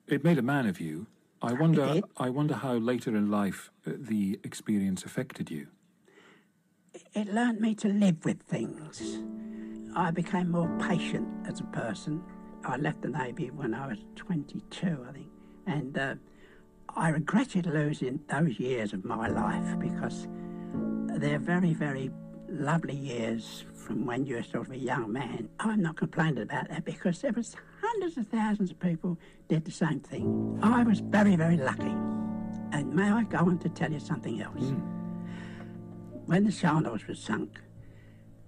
It made a man of you. I wonder how later in life the experience affected you. It learnt me to live with things. I became more patient as a person. I left the Navy when I was 22, I think, and I regretted losing those years of my life because they're very, very lovely years from when you're sort of a young man. I'm not complaining about that because there was hundreds of thousands of people did the same thing. I was very, very lucky. And may I go on to tell you something else? When the Charles was sunk,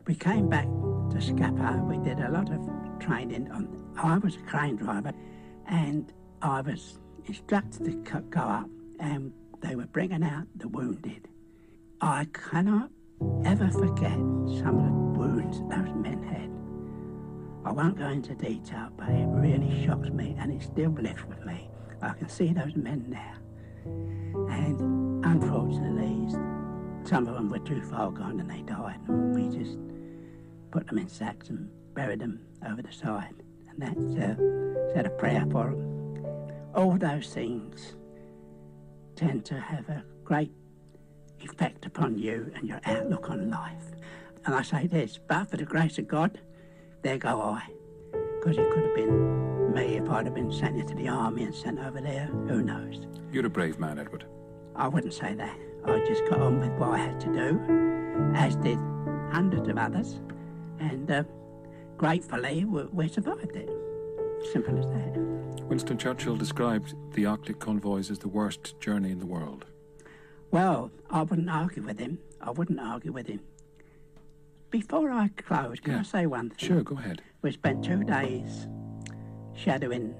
we came back to Scapa. We did a lot of training. I was a crane driver and I was instructed to go up and they were bringing out the wounded. I cannot ever forget some of the wounds those men had. I won't go into detail, but it really shocks me and it still lives with me. I can see those men now. And unfortunately, some of them were too far gone and they died. And we just put them in sacks and buried them over the side. And that's said a prayer for them. All those things tend to have a great effect upon you and your outlook on life. And I say this, but for the grace of God, there go I. Because it could have been me if I'd have been sent into the army and sent over there, who knows. You're a brave man, Edward. I wouldn't say that. I just got on with what I had to do, as did hundreds of others. And gratefully, we survived it. Simple as that. Winston Churchill described the Arctic convoys as the worst journey in the world. Well, I wouldn't argue with him. Before I close, can I say one thing? Sure, go ahead. We spent 2 days shadowing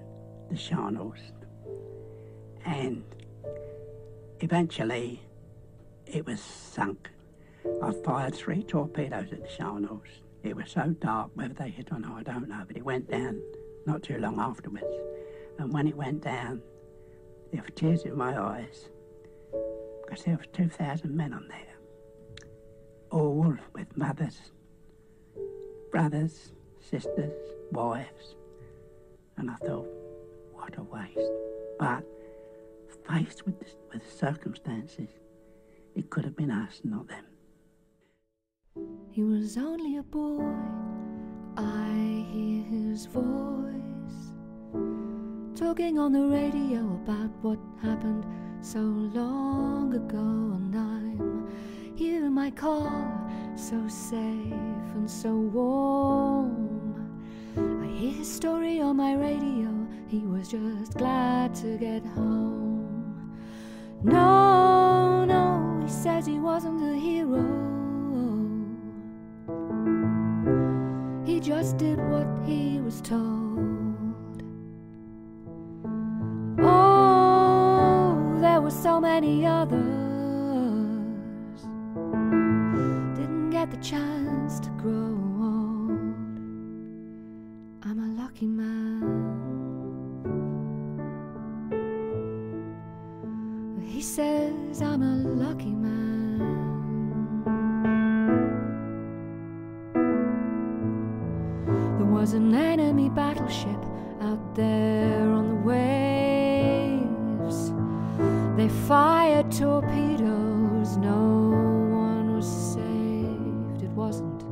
the Charles, and eventually it was sunk. I fired 3 torpedoes at the Charles. It was so dark, whether they hit or not, I don't know, but it went down not too long afterwards. And when it went down, there were tears in my eyes, because there was 2,000 men on there, all with mothers, brothers, sisters, wives. And I thought, what a waste. But faced with the circumstances, it could have been us, not them. He was only a boy, I hear his voice, talking on the radio about what happened so long ago. And I'm here in my car, so safe and so warm. I hear his story on my radio, he was just glad to get home. No, he says he wasn't a hero. He just did what he was told. Oh, there were so many others didn't get the chance to grow old. I'm a lucky man. He says I'm a lucky man. There was an enemy battleship out there on the waves. They fired torpedoes, no one was saved. It wasn't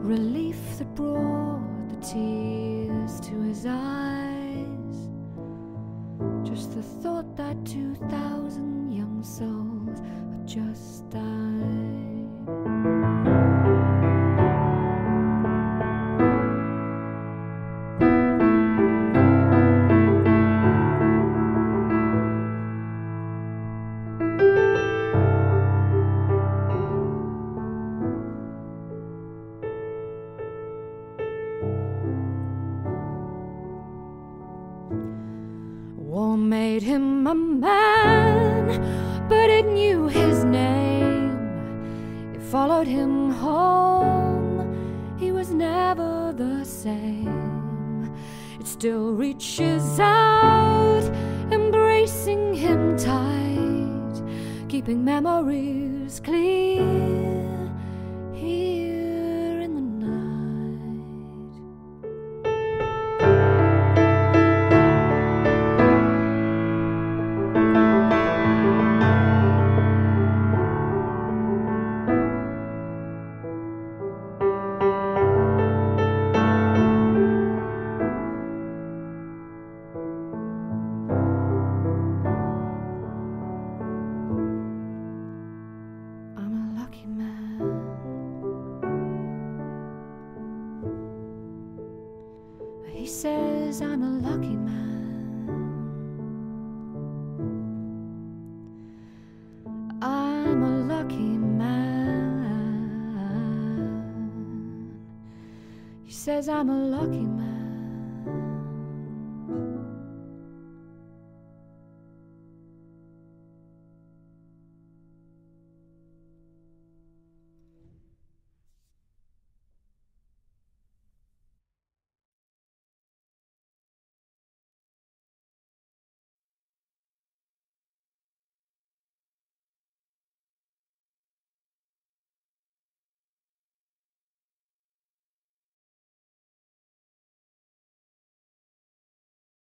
relief that brought the tears to his eyes, just the thought that 2,000 young souls had just died. War made him a man, but it knew his name. It followed him home, he was never the same. It still reaches out, embracing him tight, keeping memories clear here in the night. He says I'm a lucky man. I'm a lucky man. He says I'm a lucky man.